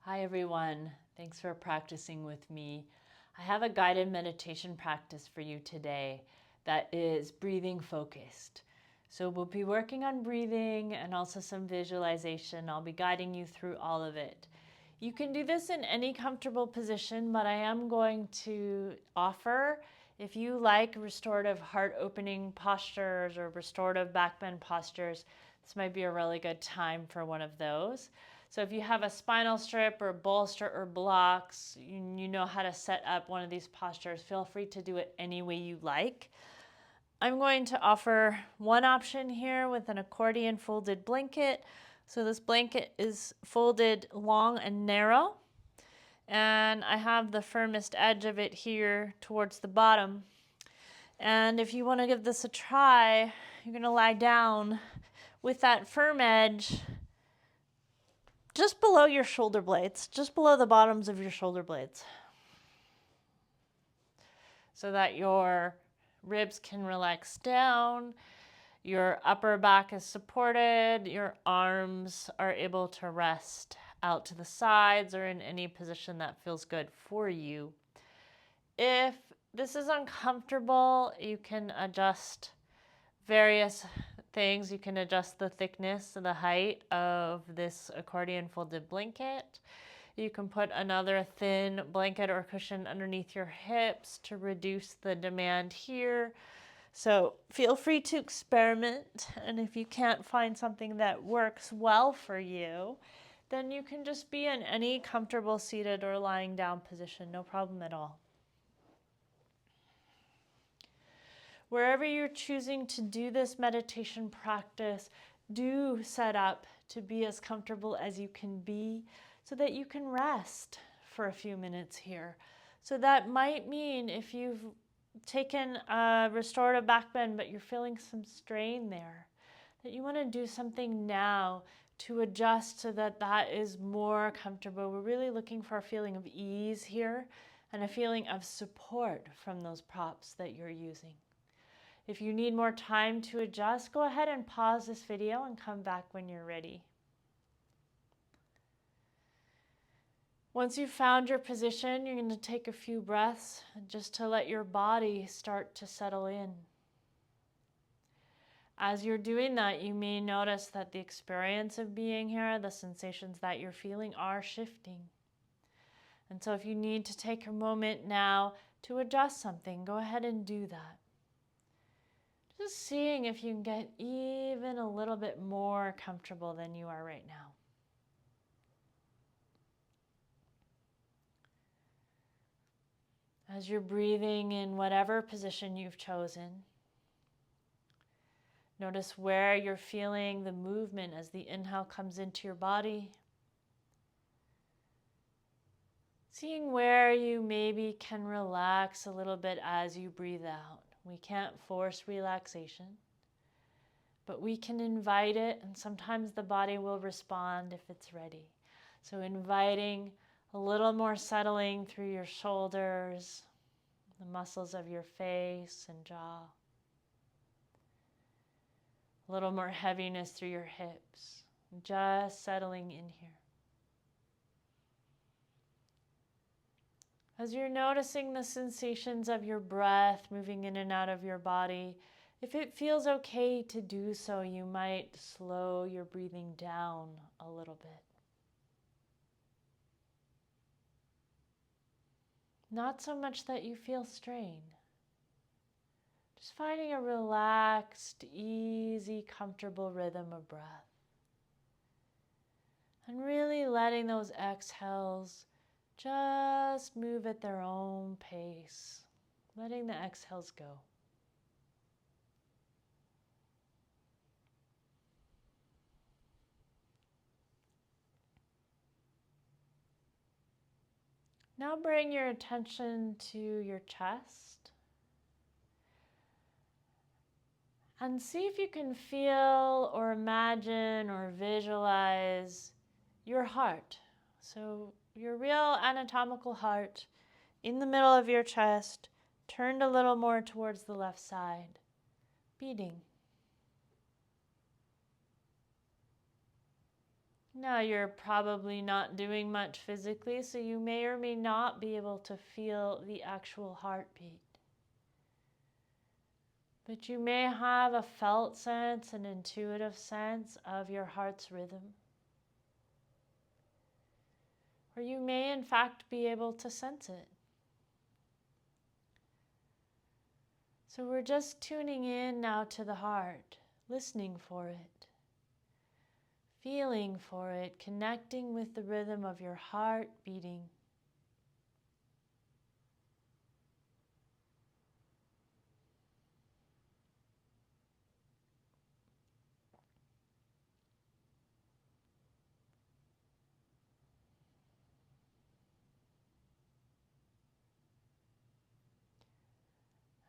Hi everyone, thanks for practicing with me. I have a guided meditation practice for you today that is breathing focused. So we'll be working on breathing and also some visualization. I'll be guiding you through all of it. You can do this in any comfortable position, but I am going to offer, if you like restorative heart opening postures or restorative back bend postures, this might be a really good time for one of those. So if you have a spinal strip or bolster or blocks, you know how to set up one of these postures, feel free to do it any way you like. I'm going to offer one option here with an accordion folded blanket. So this blanket is folded long and narrow, and I have the firmest edge of it here towards the bottom. And if you want to give this a try, you're going to lie down with that firm edge just below your shoulder blades, just below the bottoms of your shoulder blades, so that your ribs can relax down, your upper back is supported, your arms are able to rest out to the sides or in any position that feels good for you. If this is uncomfortable, you can adjust various things. You can adjust the thickness and the height of this accordion folded blanket. You can put another thin blanket or cushion underneath your hips to reduce the demand here. So feel free to experiment, and if you can't find something that works well for you, then you can just be in any comfortable seated or lying down position, no problem at all. Wherever you're choosing to do this meditation practice, do set up to be as comfortable as you can be so that you can rest for a few minutes here. So that might mean if you've taken a restorative back bend but you're feeling some strain there, that you want to do something now to adjust so that that is more comfortable. We're really looking for a feeling of ease here and a feeling of support from those props that you're using. If you need more time to adjust, go ahead and pause this video and come back when you're ready. Once you've found your position, you're going to take a few breaths just to let your body start to settle in. As you're doing that, you may notice that the experience of being here, the sensations that you're feeling are shifting. And so if you need to take a moment now to adjust something, go ahead and do that. Just seeing if you can get even a little bit more comfortable than you are right now. As you're breathing in whatever position you've chosen, notice where you're feeling the movement as the inhale comes into your body. Seeing where you maybe can relax a little bit as you breathe out. We can't force relaxation, but we can invite it, and sometimes the body will respond if it's ready. So inviting a little more settling through your shoulders, the muscles of your face and jaw. A little more heaviness through your hips, just settling in here. As you're noticing the sensations of your breath moving in and out of your body, if it feels okay to do so, you might slow your breathing down a little bit. Not so much that you feel strain. Just finding a relaxed, easy, comfortable rhythm of breath. And really letting those exhales just move at their own pace, letting the exhales go. Now bring your attention to your chest and see if you can feel or imagine or visualize your heart. So your real anatomical heart in the middle of your chest, turned a little more towards the left side, beating. Now you're probably not doing much physically, so you may or may not be able to feel the actual heartbeat. But you may have a felt sense, an intuitive sense of your heart's rhythm. Or you may in fact be able to sense it. So we're just tuning in now to the heart, listening for it, feeling for it, connecting with the rhythm of your heart beating.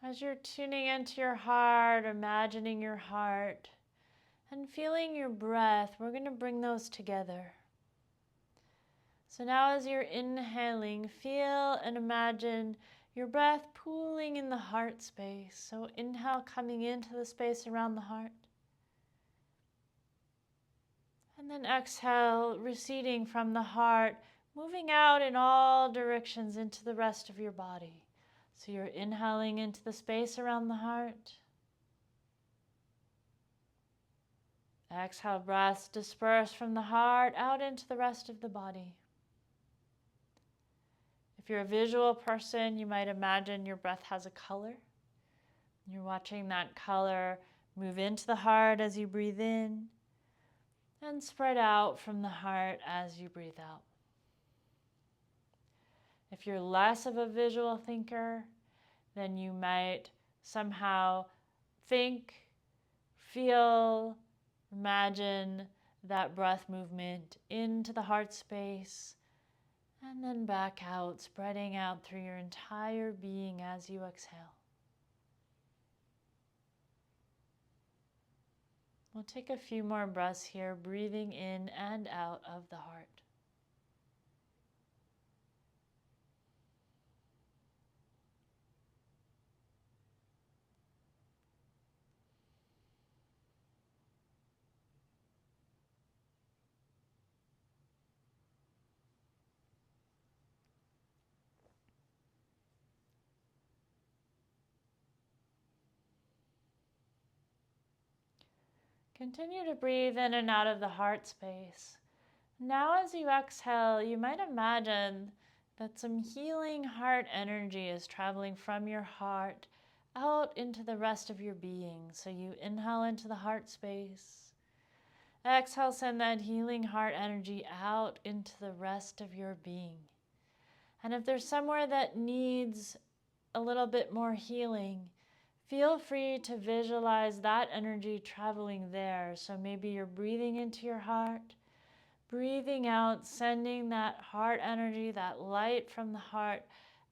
As you're tuning into your heart, imagining your heart, and feeling your breath, we're going to bring those together. So now as you're inhaling, feel and imagine your breath pooling in the heart space. So inhale, coming into the space around the heart. And then exhale, receding from the heart, moving out in all directions into the rest of your body. So you're inhaling into the space around the heart. Exhale, breaths disperse from the heart out into the rest of the body. If you're a visual person, you might imagine your breath has a color. You're watching that color move into the heart as you breathe in and spread out from the heart as you breathe out. If you're less of a visual thinker, then you might somehow think, feel, imagine that breath movement into the heart space and then back out, spreading out through your entire being as you exhale. We'll take a few more breaths here, breathing in and out of the heart. Continue to breathe in and out of the heart space. Now as you exhale, you might imagine that some healing heart energy is traveling from your heart out into the rest of your being. So you inhale into the heart space. Exhale, send that healing heart energy out into the rest of your being. And if there's somewhere that needs a little bit more healing, feel free to visualize that energy traveling there. So maybe you're breathing into your heart, breathing out, sending that heart energy, that light from the heart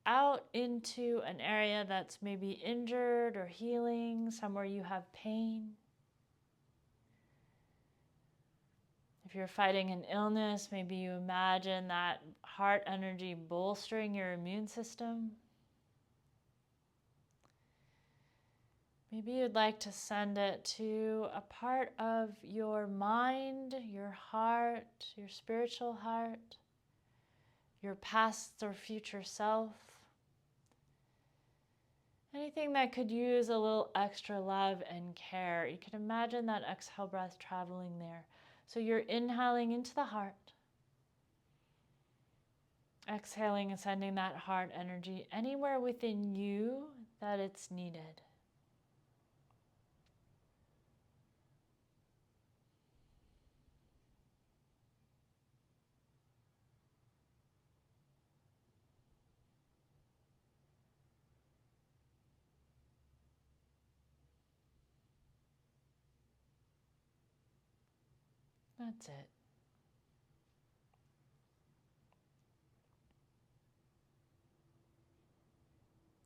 out into an area that's maybe injured or healing, somewhere you have pain. If you're fighting an illness, maybe you imagine that heart energy bolstering your immune system. Maybe you'd like to send it to a part of your mind, your heart, your spiritual heart, your past or future self. Anything that could use a little extra love and care. You can imagine that exhale breath traveling there. So you're inhaling into the heart, exhaling and sending that heart energy anywhere within you that it's needed. That's it.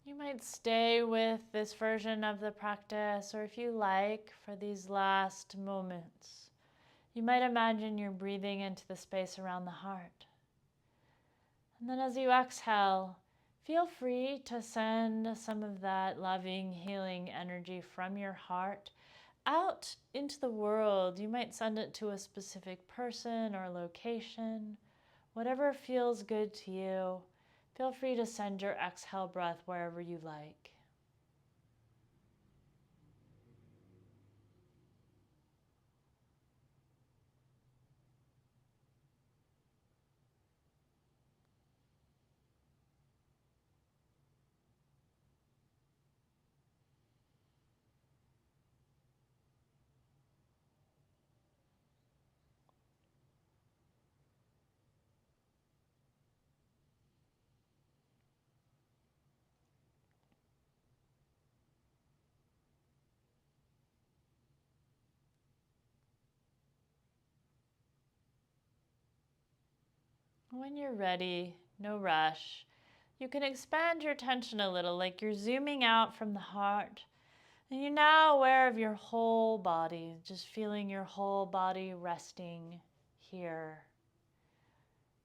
You might stay with this version of the practice, or if you like, for these last moments, you might imagine you're breathing into the space around the heart. And then as you exhale, feel free to send some of that loving, healing energy from your heart out into the world. You might send it to a specific person or location. Whatever feels good to you, feel free to send your exhale breath wherever you like. When you're ready, no rush, you can expand your attention a little, like you're zooming out from the heart. And you're now aware of your whole body, just feeling your whole body resting here.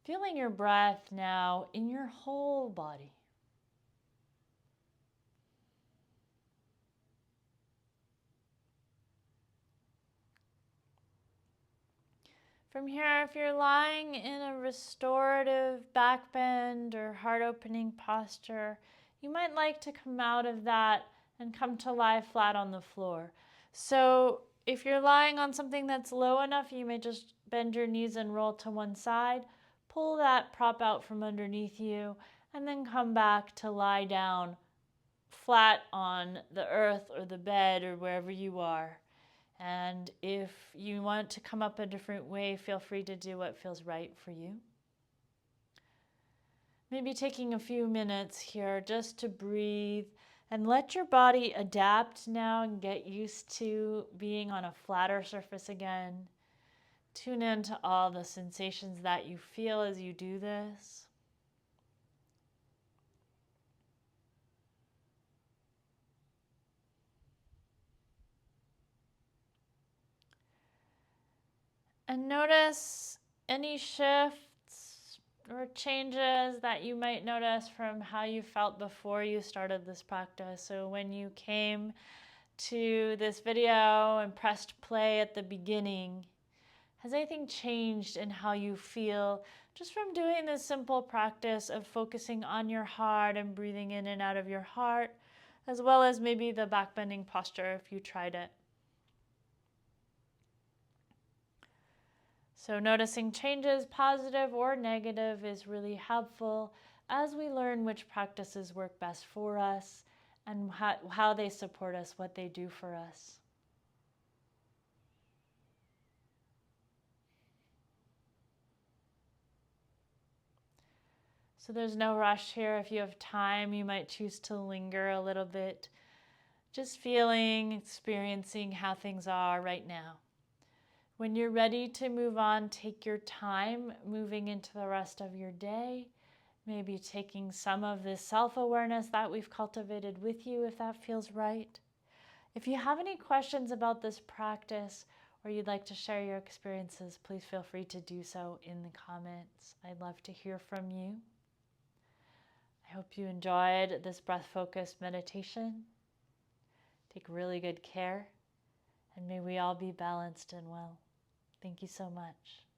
Feeling your breath now in your whole body. From here, if you're lying in a restorative back bend or heart opening posture, you might like to come out of that and come to lie flat on the floor. So if you're lying on something that's low enough, you may just bend your knees and roll to one side, pull that prop out from underneath you, and then come back to lie down flat on the earth or the bed or wherever you are. And if you want to come up a different way, feel free to do what feels right for you. Maybe taking a few minutes here just to breathe and let your body adapt now and get used to being on a flatter surface again. Tune into all the sensations that you feel as you do this. And notice any shifts or changes that you might notice from how you felt before you started this practice. So when you came to this video and pressed play at the beginning, has anything changed in how you feel just from doing this simple practice of focusing on your heart and breathing in and out of your heart, as well as maybe the back bending posture if you tried it? So noticing changes, positive or negative, is really helpful as we learn which practices work best for us and how they support us, what they do for us. So there's no rush here. If you have time, you might choose to linger a little bit, just feeling, experiencing how things are right now. When you're ready to move on, take your time moving into the rest of your day. Maybe taking some of this self-awareness that we've cultivated with you if that feels right. If you have any questions about this practice or you'd like to share your experiences, please feel free to do so in the comments. I'd love to hear from you. I hope you enjoyed this breath-focused meditation. Take really good care, and may we all be balanced and well. Thank you so much.